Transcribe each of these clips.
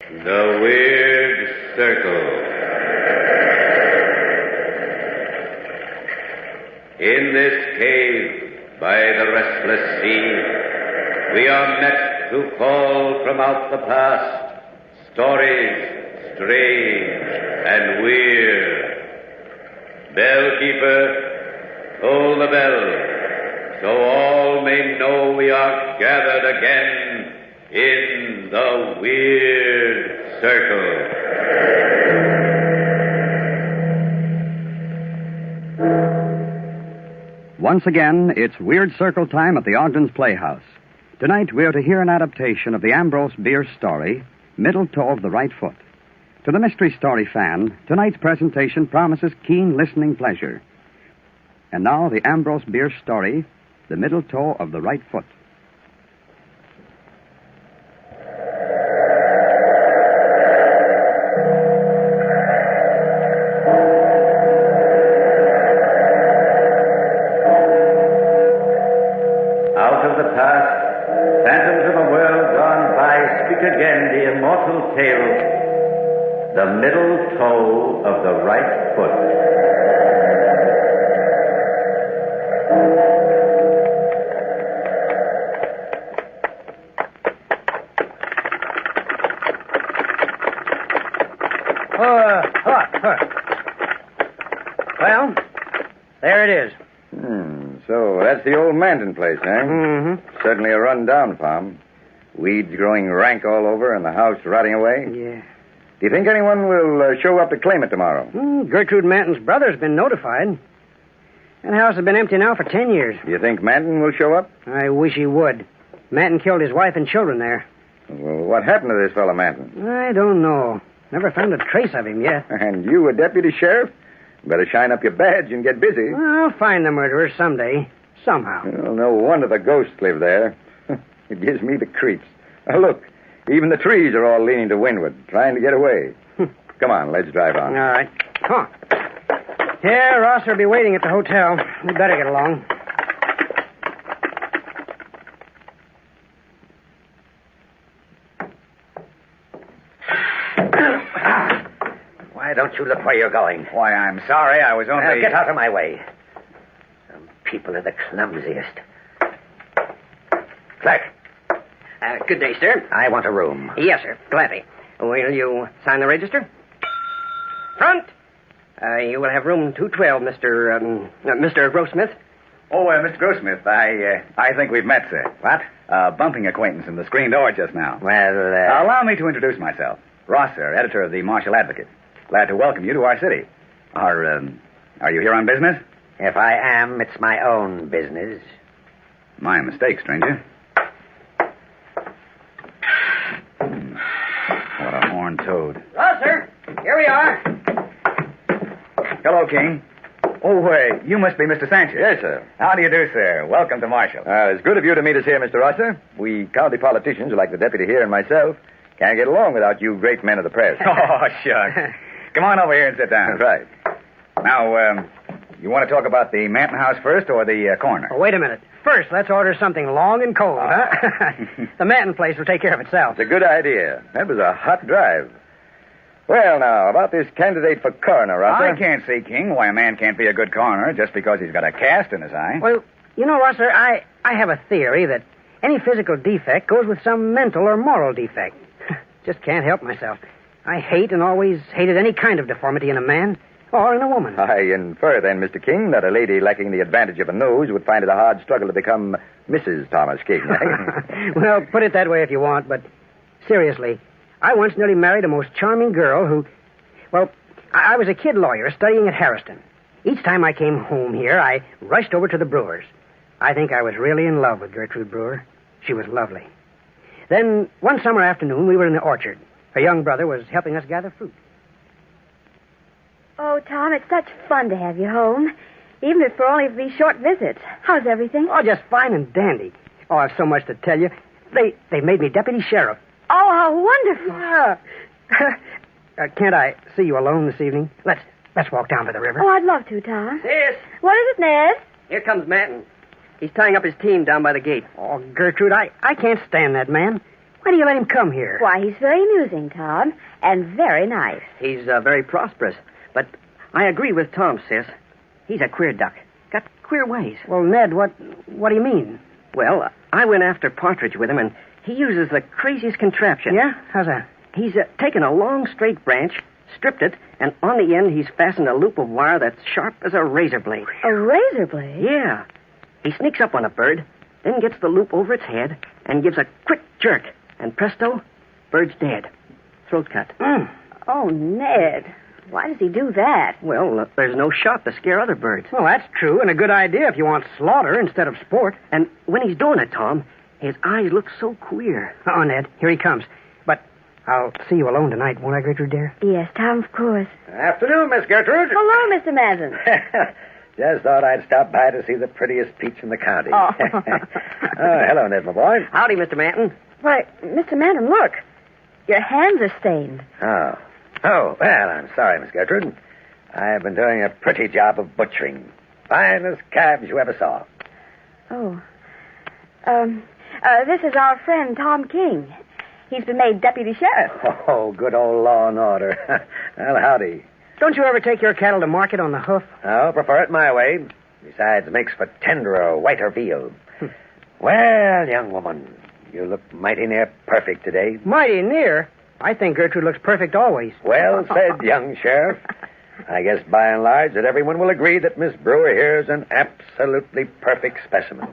The Weird Circle. In this cave by the restless sea, we are met to call from out the past stories strange and weird. Bellkeeper, toll the bell, so all may know we are gathered again in the Weird Circle. Once again, it's Weird Circle time at the Ogden's Playhouse. Tonight, we are to hear an adaptation of the Ambrose Bierce story, Middle Toe of the Right Foot. To the mystery story fan, tonight's presentation promises keen listening pleasure. And now, the Ambrose Bierce story, The Middle Toe of the Right Foot. Out of the past, phantoms of a world gone by, speak again the immortal tale, the middle toe of the right foot. Well, there it is. So that's the old Manton place, eh? Mm-hmm. Certainly a run-down farm. Weeds growing rank all over and the house rotting away. Yeah. Do you think anyone will show up to claim it tomorrow? Gertrude Manton's brother's been notified. That house has been empty now for 10 years. Do you think Manton will show up? I wish he would. Manton killed his wife and children there. Well, what happened to this fellow Manton? I don't know. Never found a trace of him yet. And you a deputy sheriff? Better shine up your badge and get busy. I'll find the murderer someday. Somehow. Well, no wonder the ghosts live there. It gives me the creeps. Look, even the trees are all leaning to windward, trying to get away. Come on, let's drive on. All right. Come on. Yeah, Ross will be waiting at the hotel. We better get along. Why don't you look where you're going? Why, I'm sorry. I was only... Get out of my way. Some people are the clumsiest. Clerk, Good day, sir. I want a room. Yes, sir. Gladly. Will you sign the register? Front! You will have room 212, Mr. Grossmith. Oh, Mr. Grossmith, I think we've met, sir. What? Bumping acquaintance in the screen door just now. Well, Allow me to introduce myself. Ross, sir, editor of the Marshall Advocate. Glad to welcome you to our city. Are you here on business? if I am, it's my own business. My mistake, stranger. What a horned toad. Well, sir, here we are. Hello, King. Oh, you must be Mr. Sanchez. Yes, sir. How do you do, sir? Welcome to Marshall. It's good of you to meet us here, Mr. Rosser. We county politicians, like the deputy here and myself, can't get along without you great men of the press. Oh, shucks. Come on over here and sit down. That's right. Now, you want to talk about the Manton house first or the coroner? Oh, wait a minute. First, let's order something long and cold, huh? The Manton place will take care of itself. It's a good idea. That was a hot drive. Well, now, about this candidate for coroner, Rosser. I can't see, King, why a man can't be a good coroner just because he's got a cast in his eye. Well, you know, Rosser, I have a theory that any physical defect goes with some mental or moral defect. Just can't help myself. I hate and always hated any kind of deformity in a man or in a woman. I infer, then, Mr. King, that a lady lacking the advantage of a nose would find it a hard struggle to become Mrs. Thomas King. Well, put it that way if you want, but seriously, I once nearly married a most charming girl who... Well, I was a kid lawyer studying at Harriston. Each time I came home here, I rushed over to the Brewers. I think I was really in love with Gertrude Brewer. She was lovely. Then, one summer afternoon, we were in the orchard. Her young brother was helping us gather fruit. Oh, Tom, it's such fun to have you home, even if for only these short visits. How's everything? Oh, just fine and dandy. Oh, I've so much to tell you. They made me deputy sheriff. Oh, how wonderful. Yeah. Can't I see you alone this evening? Let's walk down to the river. Oh, I'd love to, Tom. Yes. What is it, Ned? Here comes Manton. He's tying up his team down by the gate. Oh, Gertrude, I can't stand that man. Why do you let him come here? Why, he's very amusing, Tom, and very nice. He's very prosperous. But I agree with Tom, sis. He's a queer duck. Got queer ways. Well, Ned, what do you mean? Well, I went after Partridge with him, and he uses the craziest contraption. Yeah? How's that? He's taken a long, straight branch, stripped it, and on the end he's fastened a loop of wire that's sharp as a razor blade. A razor blade? Yeah. He sneaks up on a bird, then gets the loop over its head, and gives a quick jerk. And presto, bird's dead. Throat cut. Oh, Ned. Why does he do that? Well, there's no shot to scare other birds. Well, that's true, and a good idea if you want slaughter instead of sport. And when he's doing it, Tom, his eyes look so queer. Oh, Ned, here he comes. But I'll see you alone tonight, won't I, Gertrude, dear? Yes, Tom, of course. Afternoon, Miss Gertrude. Hello, Mr. Manton. Just thought I'd stop by to see the prettiest peach in the county. Oh. Hello, Ned, my boy. Howdy, Mr. Manton. Why, Mr. Manton, look. Your hands are stained. Oh, well, I'm sorry, Miss Gertrude. I've been doing a pretty job of butchering. Finest calves you ever saw. Oh. This is our friend, Tom King. He's been made deputy sheriff. Oh, good old law and order. Well, howdy. Don't you ever take your cattle to market on the hoof? Oh, prefer it my way. Besides, it makes for tenderer, whiter veal. Well, young woman, you look mighty near perfect today. Mighty near. I think Gertrude looks perfect always. Well said, young sheriff. I guess by and large that everyone will agree that Miss Brewer here is an absolutely perfect specimen.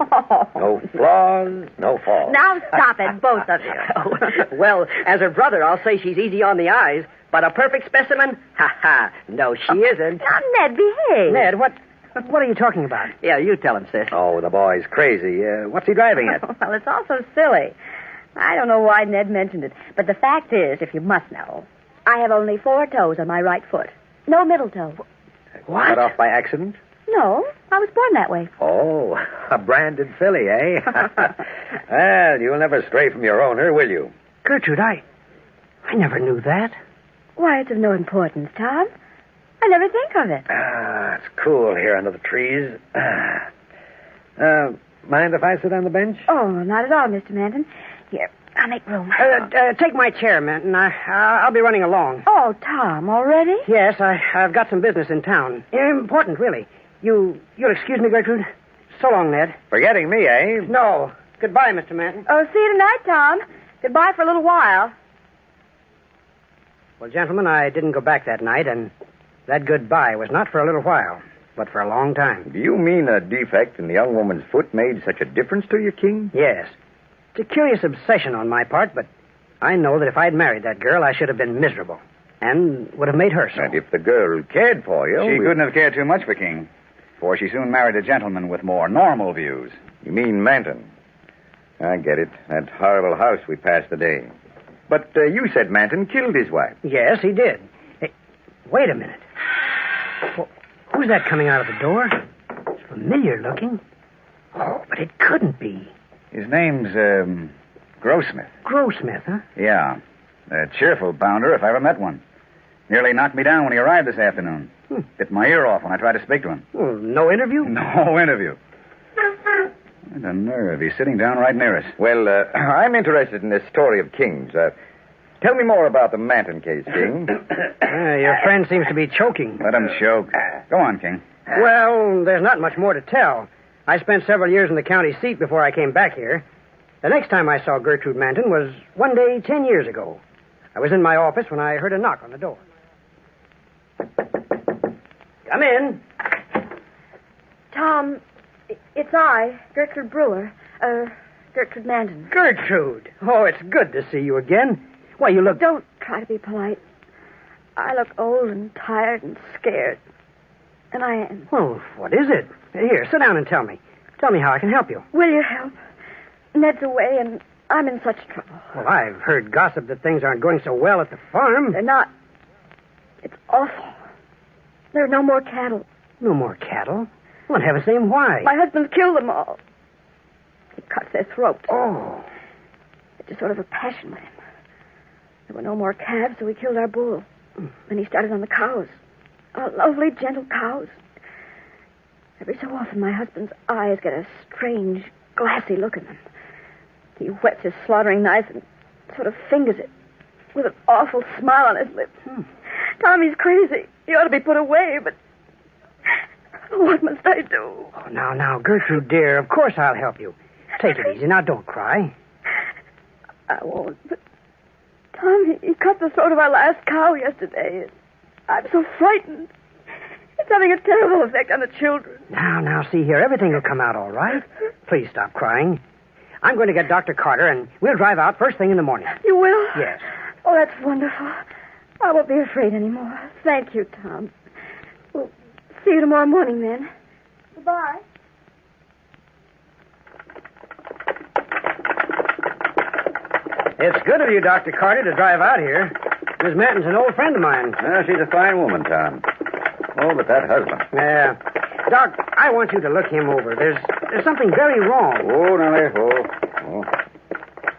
No flaws, no faults. Now stop it, both of you. Well, as her brother, I'll say she's easy on the eyes. But a perfect specimen? Ha. No, she isn't. Now, Ned, behave. Ned, what are you talking about? Yeah, you tell him, sis. Oh, the boy's crazy. What's he driving at? Well, it's all so silly. I don't know why Ned mentioned it, but the fact is, if you must know, I have only 4 toes on my right foot. No middle toe. What? Cut off by accident? No, I was born that way. Oh, a branded filly, eh? Well, you'll never stray from your owner, will you? Gertrude, I never knew that. Why, it's of no importance, Tom. I never think of it. It's cool here under the trees. Mind if I sit on the bench? Oh, not at all, Mr. Manton. Here, I'll make room. Take my chair, Manton. I'll be running along. Oh, Tom, already? Yes, I've got some business in town. Important, really. You'll excuse me, Gertrude? So long, Ned. Forgetting me, eh? No. Goodbye, Mr. Manton. Oh, see you tonight, Tom. Goodbye for a little while. Well, gentlemen, I didn't go back that night, and that goodbye was not for a little while, but for a long time. Do you mean a defect in the young woman's foot made such a difference to you, King? Yes. It's a curious obsession on my part, but I know that if I'd married that girl, I should have been miserable, and would have made her so. And if the girl cared for you... She couldn't have cared too much for King, for she soon married a gentleman with more normal views. You mean Manton? I get it. That horrible house we passed today. But you said Manton killed his wife. Yes, he did. Hey, wait a minute. Well, who's that coming out of the door? It's familiar looking. Oh, but it couldn't be. His name's, Grossmith. Grossmith, huh? Yeah. A cheerful bounder if I ever met one. Nearly knocked me down when he arrived this afternoon. Bit my ear off when I tried to speak to him. Well, no interview? No interview. What a nerve. He's sitting down right near us. Well, I'm interested in this story of King's. Tell me more about the Manton case, King. Your friend seems to be choking. Let him choke. Go on, King. Well, there's not much more to tell. I spent several years in the county seat before I came back here. The next time I saw Gertrude Manton was one day 10 years ago. I was in my office when I heard a knock on the door. Come in. Tom, it's I, Gertrude Brewer. Gertrude Manton. Gertrude! Oh, it's good to see you again. Why, you look... Don't try to be polite. I look old and tired and scared. And I am. Well, what is it? Here, sit down and tell me. Tell me how I can help you. Will you help? Ned's away and I'm in such trouble. Well, I've heard gossip that things aren't going so well at the farm. They're not. It's awful. There are no more cattle. No more cattle? Well, in heaven's name, why? My husband's killed them all. He cuts their throats. Oh. It's just sort of a passion with him. There were no more calves, so he killed our bull. Then he started on the cows. Lovely, gentle cows. Every so often, my husband's eyes get a strange, glassy look in them. He whets his slaughtering knife and sort of fingers it with an awful smile on his lips. Tommy's crazy. He ought to be put away, but what must I do? Oh, now, Gertrude, dear, of course I'll help you. Take it easy. Now, don't cry. I won't, but Tom, he cut the throat of our last cow yesterday. I'm so frightened. It's having a terrible effect on the children. Now, see here. Everything will come out all right. Please stop crying. I'm going to get Dr. Carter, and we'll drive out first thing in the morning. You will? Yes. Oh, that's wonderful. I won't be afraid anymore. Thank you, Tom. We'll see you tomorrow morning, then. Goodbye. It's good of you, Dr. Carter, to drive out here. Miss Manton's an old friend of mine. Well, she's a fine woman, Tom. Oh, but that husband. Yeah. Doc, I want you to look him over. There's something very wrong. Oh, Nellie.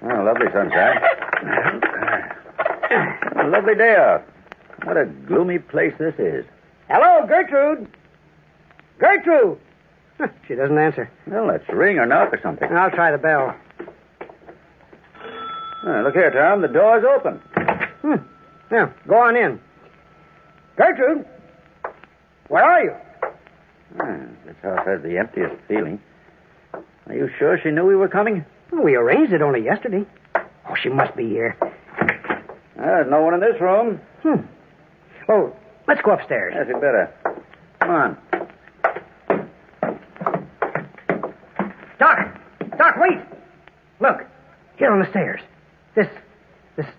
Oh, lovely sunshine. A lovely day out. What a gloomy place this is. Hello, Gertrude. Gertrude! Huh, she doesn't answer. Well, let's ring or knock or something. I'll try the bell. Look here, Tom. The door's open. Now, go on in. Gertrude! Where are you? This house has the emptiest feeling. Are you sure she knew we were coming? Well, we arranged it only yesterday. Oh, she must be here. There's no one in this room. Oh, let's go upstairs. Yes, you'd better. Come on. Doc, wait! Look, here on the stairs. This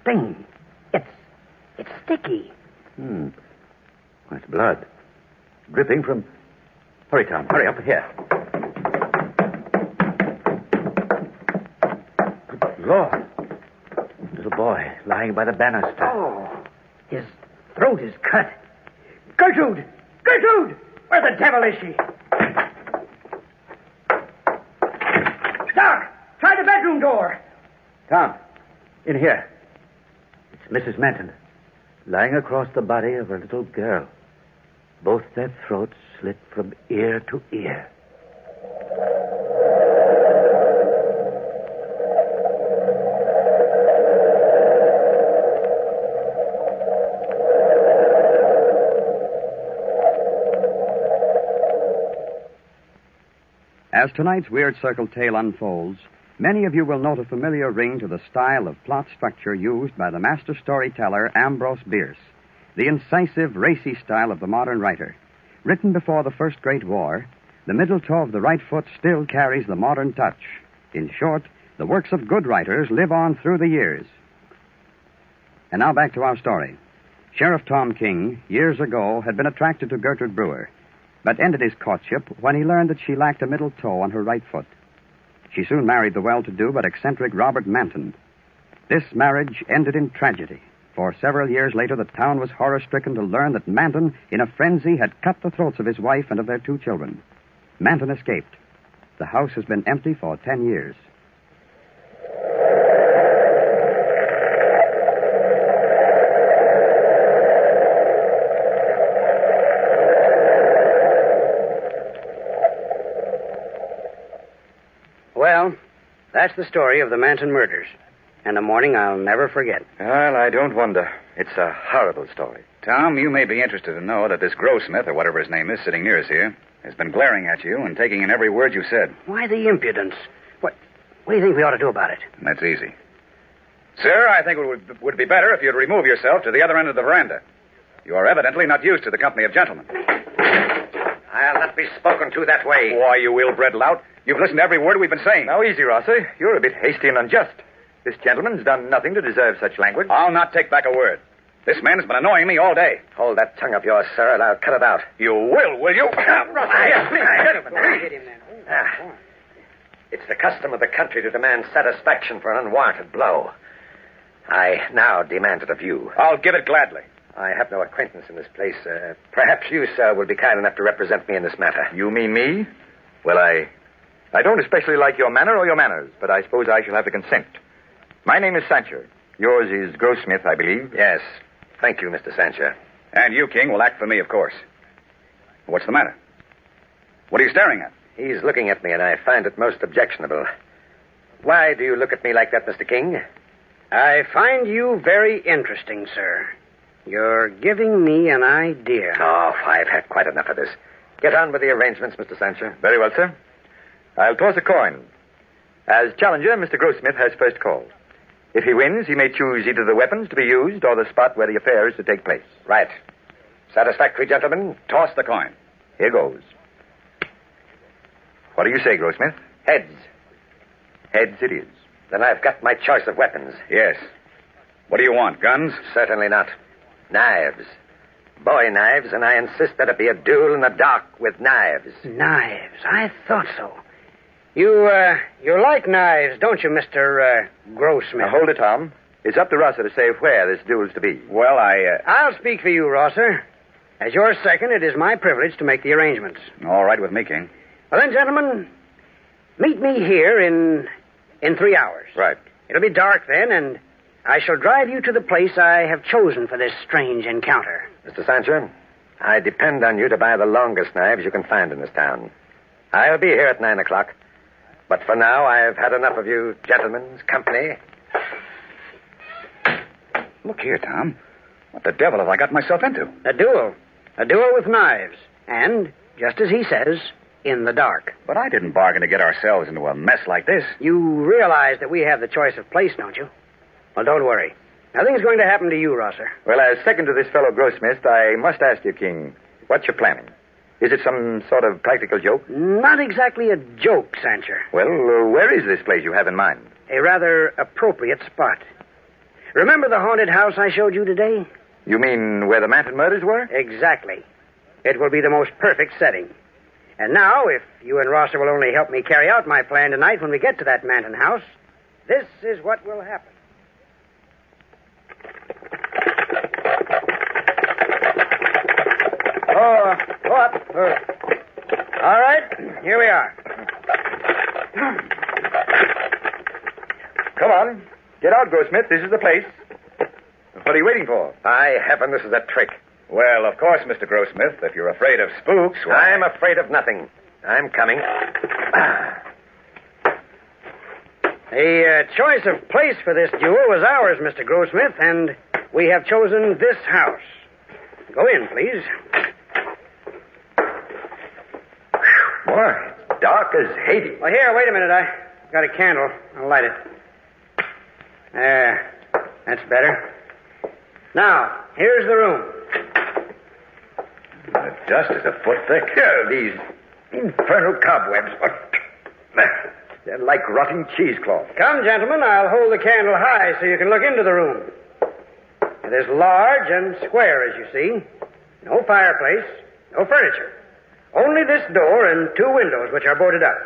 stain. It's sticky. That's blood. Dripping from... Hurry, Tom. Hurry up here. Good Lord. Little boy lying by the banister. Oh, his throat is cut. Gertrude! Where the devil is she? Doc, try the bedroom door. Tom, in here. It's Mrs. Manton, lying across the body of a little girl. Both their throats slit from ear to ear. As tonight's Weird Circle tale unfolds, many of you will note a familiar ring to the style of plot structure used by the master storyteller Ambrose Bierce, the incisive, racy style of the modern writer. Written before the First Great War, the middle toe of the right foot still carries the modern touch. In short, the works of good writers live on through the years. And now back to our story. Sheriff Tom King, years ago, had been attracted to Gertrude Brewer, but ended his courtship when he learned that she lacked a middle toe on her right foot. She soon married the well-to-do but eccentric Robert Manton. This marriage ended in tragedy, for several years later the town was horror-stricken to learn that Manton, in a frenzy, had cut the throats of his wife and of their 2 children. Manton escaped. The house has been empty for 10 years. Well, that's the story of the Manton murders. And a morning I'll never forget. Well, I don't wonder. It's a horrible story. Tom, you may be interested to know that this Grossmith, or whatever his name is, sitting near us here, has been glaring at you and taking in every word you said. Why the impudence? What do you think we ought to do about it? That's easy. Sir, I think it would be better if you'd remove yourself to the other end of the veranda. You are evidently not used to the company of gentlemen. I'll not be spoken to that way. Why, you ill-bred lout. You've listened to every word we've been saying. Now, easy, Rossi. You're a bit hasty and unjust. This gentleman's done nothing to deserve such language. I'll not take back a word. This man's been annoying me all day. Hold that tongue of yours, sir, and I'll cut it out. You will you? It's the custom of the country to demand satisfaction for an unwarranted blow. I now demand it of you. I'll give it gladly. I have no acquaintance in this place. Perhaps you, sir, will be kind enough to represent me in this matter. You mean me? Well, I don't especially like your manner or your manners, but I suppose I shall have to consent. My name is Sancher. Yours is Grossmith, I believe. Yes. Thank you, Mr. Sancher. And you, King, will act for me, of course. What's the matter? What are you staring at? He's looking at me, and I find it most objectionable. Why do you look at me like that, Mr. King? I find you very interesting, sir. You're giving me an idea. Oh, I've had quite enough of this. Get on with the arrangements, Mr. Sancher. Very well, sir. I'll toss a coin. As challenger, Mr. Grossmith has first call. If he wins, he may choose either the weapons to be used or the spot where the affair is to take place. Right. Satisfactory, gentlemen? Toss the coin. Here goes. What do you say, Grossmith? Heads. Heads it is. Then I've got my choice of weapons. Yes. What do you want, guns? Certainly not. Knives. Boy knives, and I insist that it be a duel in the dark with knives. Knives. I thought so. You like knives, don't you, Mr. Grossmith? Now, hold it, Tom. It's up to Rosser to say where this duel's to be. Well, I'll speak for you, Rosser. As your second, it is my privilege to make the arrangements. All right with me, King. Well, then, gentlemen, meet me here in 3 hours. Right. It'll be dark then, and I shall drive you to the place I have chosen for this strange encounter. Mr. Sancher, I depend on you to buy the longest knives you can find in this town. I'll be here at 9 o'clock. But for now, I've had enough of you gentlemen's company. Look here, Tom. What the devil have I got myself into? A duel. A duel with knives. And, just as he says, in the dark. But I didn't bargain to get ourselves into a mess like this. You realize that we have the choice of place, don't you? Well, don't worry. Nothing's going to happen to you, Rosser. Well, as second to this fellow Grossmith, I must ask you, King, what you're planning. Is it some sort of practical joke? Not exactly a joke, Sancher. Well, where is this place you have in mind? A rather appropriate spot. Remember the haunted house I showed you today? You mean where the Manton murders were? Exactly. It will be the most perfect setting. And now, if you and Rosser will only help me carry out my plan tonight when we get to that Manton house, this is what will happen. Go up. All right, here we are. Come on. Get out, Grossmith. This is the place. What are you waiting for? By heaven, this is a trick. Well, of course, Mr. Grossmith, if you're afraid of spooks, why... I'm afraid of nothing. I'm coming. The choice of place for this duel was ours, Mr. Grossmith, and we have chosen this house. Go in, please. Boy, it's dark as Hades. Well, here, wait a minute. I got a candle. I'll light it. There. That's better. Now, here's the room. The dust is a foot thick. Yeah, these infernal cobwebs. They're like rotting cheesecloth. Come, gentlemen, I'll hold the candle high so you can look into the room. It is large and square, as you see. No fireplace, no furniture. Only this door and 2 windows, which are boarded up.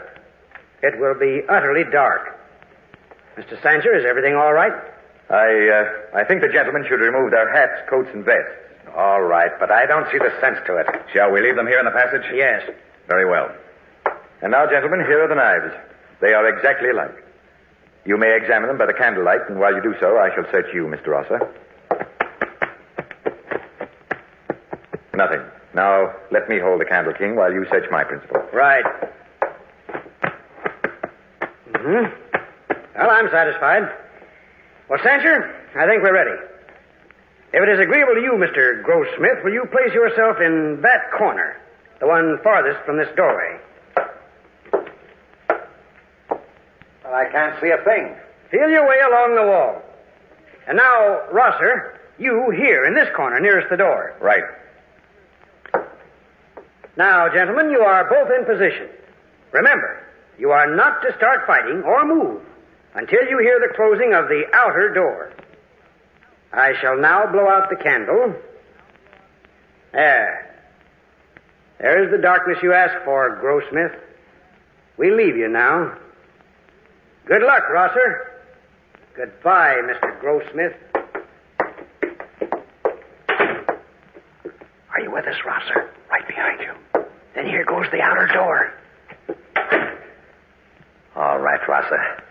It will be utterly dark. Mr. Sancher, is everything all right? I think the gentlemen should remove their hats, coats, and vests. All right, but I don't see the sense to it. Shall we leave them here in the passage? Yes. Very well. And now, gentlemen, here are the knives. They are exactly alike. You may examine them by the candlelight, and while you do so, I shall search you, Mr. Rosser. Nothing. Now, let me hold the candle, King, while you search my principal. Right. Well, I'm satisfied. Well, Sancher, I think we're ready. If it is agreeable to you, Mr. Grossmith, will you place yourself in that corner, the one farthest from this doorway? Well, I can't see a thing. Feel your way along the wall. And now, Rosser, you here in this corner nearest the door. Right. Now, gentlemen, you are both in position. Remember, you are not to start fighting or move until you hear the closing of the outer door. I shall now blow out the candle. There. There's the darkness you asked for, Grossmith. We leave you now. Good luck, Rosser. Goodbye, Mr. Grossmith. Are you with us, Rosser? Right behind you. Then here goes the outer door. All right, Rosser.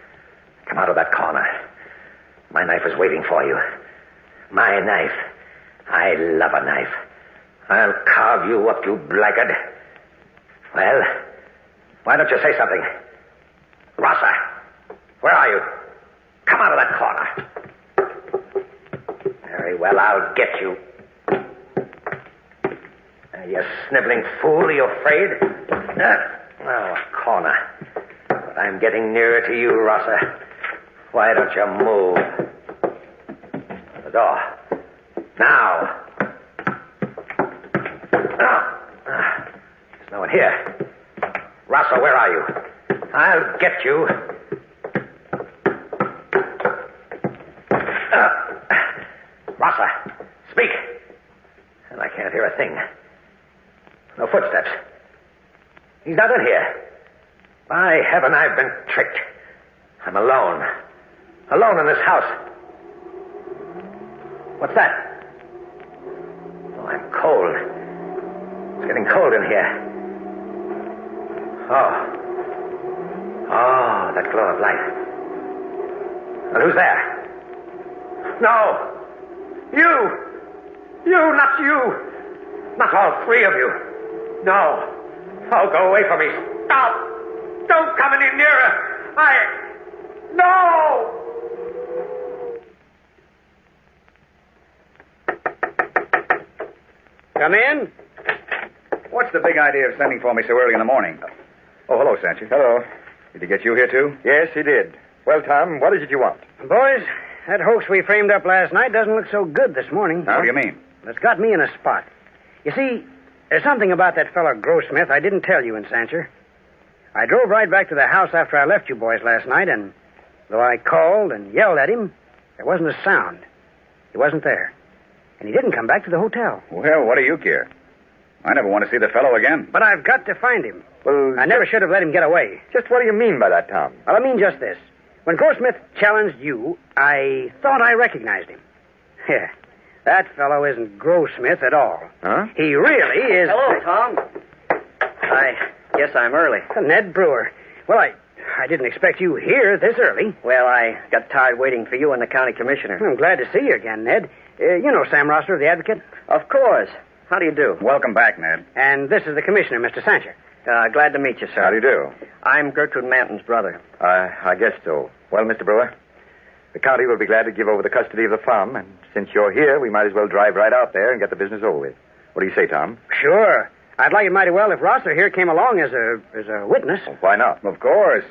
Come out of that corner. My knife is waiting for you. My knife. I love a knife. I'll carve you up, you blackguard. Well, why don't you say something? Rosser, where are you? Come out of that corner. Very well, I'll get you. You sniveling fool, are you afraid? Oh, a corner. But I'm getting nearer to you, Rosser. Why don't you move? The door. Now. There's no one here. Rosser, where are you? I'll get you. Rosser, speak. And I can't hear a thing. No footsteps. He's not in here. By heaven, I've been tricked. I'm alone. Alone in this house. What's that? Oh, I'm cold. It's getting cold in here. Oh, that glow of light. And who's there? No! You! You, not you! Not all three of you. No. Oh, go away from me. Stop! Don't come any nearer! No! Come in. What's the big idea of sending for me so early in the morning? Oh, hello, Sancher. Hello. Did he get you here, too? Yes, he did. Well, Tom, what is it you want? Boys, that hoax we framed up last night doesn't look so good this morning. How do you mean? It's got me in a spot. You see, there's something about that fellow Grossmith I didn't tell you in Sancher. I drove right back to the house after I left you boys last night, and though I called and yelled at him, there wasn't a sound. He wasn't there. And he didn't come back to the hotel. Well, what do you care? I never want to see the fellow again. But I've got to find him. Well, I never should have let him get away. just what do you mean by that, Tom? Well, I mean just this. When Grossmith challenged you, I thought I recognized him. Yeah, that fellow isn't Grossmith at all. Huh? He really is... Hello, Tom. I guess I'm early. Ned Brewer. Well, I didn't expect you here this early. Well, I got tired waiting for you and the county commissioner. I'm glad to see you again, Ned. You know Sam Rosser, the advocate? Of course. How do you do? Welcome back, Ned. And this is the commissioner, Mr. Sancher. Glad to meet you, sir. How do you do? I'm Gertrude Manton's brother. I guess so. Well, Mr. Brewer, the county will be glad to give over the custody of the farm, and since you're here, we might as well drive right out there and get the business over with. What do you say, Tom? Sure. I'd like it mighty well if Rosser here came along as a witness. Well, why not? Of course.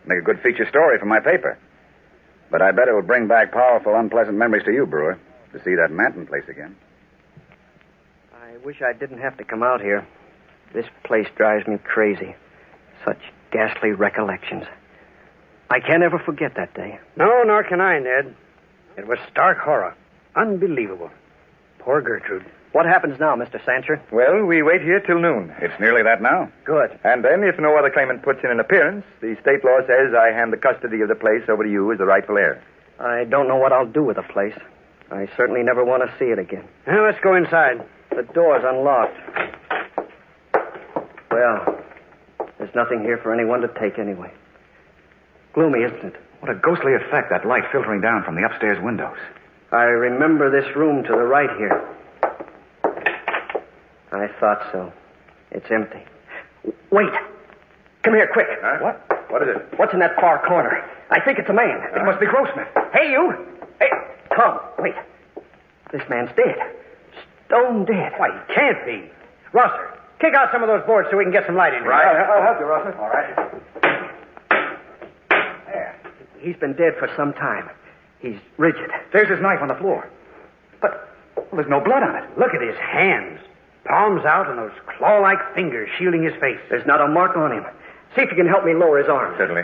Make a good feature story for my paper. But I bet it will bring back powerful, unpleasant memories to you, Brewer, to see that Manton place again. I wish I didn't have to come out here. This place drives me crazy. Such ghastly recollections. I can't ever forget that day. No, nor can I, Ned. It was stark horror. Unbelievable. Poor Gertrude. What happens now, Mr. Sancher? Well, we wait here till noon. It's nearly that now. Good. And then, if no other claimant puts in an appearance, the state law says I hand the custody of the place over to you as the rightful heir. I don't know what I'll do with the place. I certainly never want to see it again. Well, let's go inside. The door's unlocked. Well, there's nothing here for anyone to take anyway. Gloomy, isn't it? What a ghostly effect, that light filtering down from the upstairs windows. I remember this room to the right here. I thought so. It's empty. Wait. Come here, quick. Huh? What? What is it? What's in that far corner? I think it's a man. It must be Grossmith. Hey, you! Hey, Tom, wait. This man's dead. Stone dead. Why, he can't be. Rosser, kick out some of those boards so we can get some light in here. Right. I'll help you, Rosser. All right. There. He's been dead for some time. He's rigid. There's his knife on the floor. But there's no blood on it. Look at his hands. Palms out and those claw-like fingers shielding his face. There's not a mark on him. See if you can help me lower his arm. Certainly.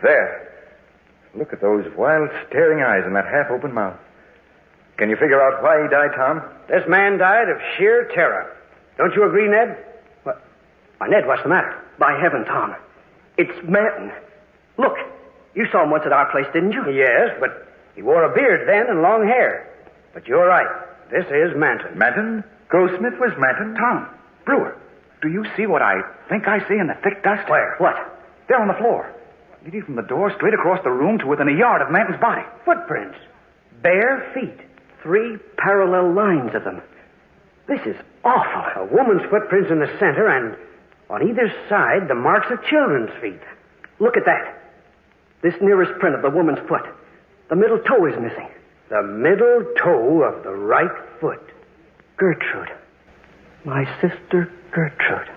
There. Look at those wild, staring eyes and that half-open mouth. Can you figure out why he died, Tom? This man died of sheer terror. Don't you agree, Ned? What? Why, Ned, what's the matter? By heaven, Tom. It's Manton. Look, you saw him once at our place, didn't you? Yes, but he wore a beard then and long hair. But you're right. This is Manton. Manton? Grossmith was Manton? Tom, Brewer, do you see what I think I see in the thick dust? Where? What? There on the floor. Leading from the door straight across the room to within a yard of Manton's body. Footprints. Bare feet. 3 parallel lines of them. This is awful. A woman's footprints in the center, and on either side, the marks of children's feet. Look at that. This nearest print of the woman's foot. The middle toe is missing. The middle toe of the right foot. Gertrude. My sister Gertrude.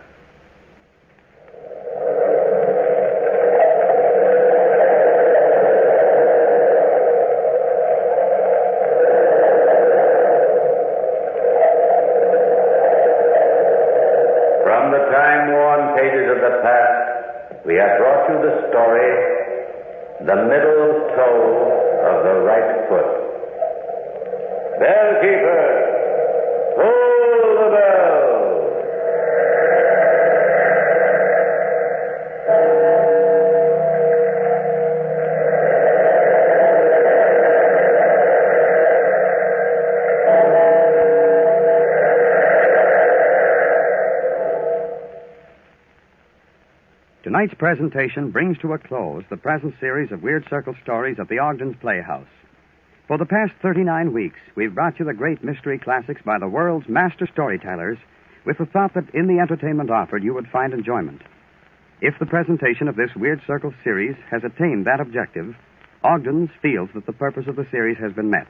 From the time-worn pages of the past, we have brought you the story, The Middle Toe of the Right Foot. Bellkeeper, pull the bell. Tonight's presentation brings to a close the present series of Weird Circle stories at the Ogden's Playhouse. For the past 39 weeks, we've brought you the great mystery classics by the world's master storytellers with the thought that in the entertainment offered you would find enjoyment. If the presentation of this Weird Circle series has attained that objective, Ogden's feels that the purpose of the series has been met.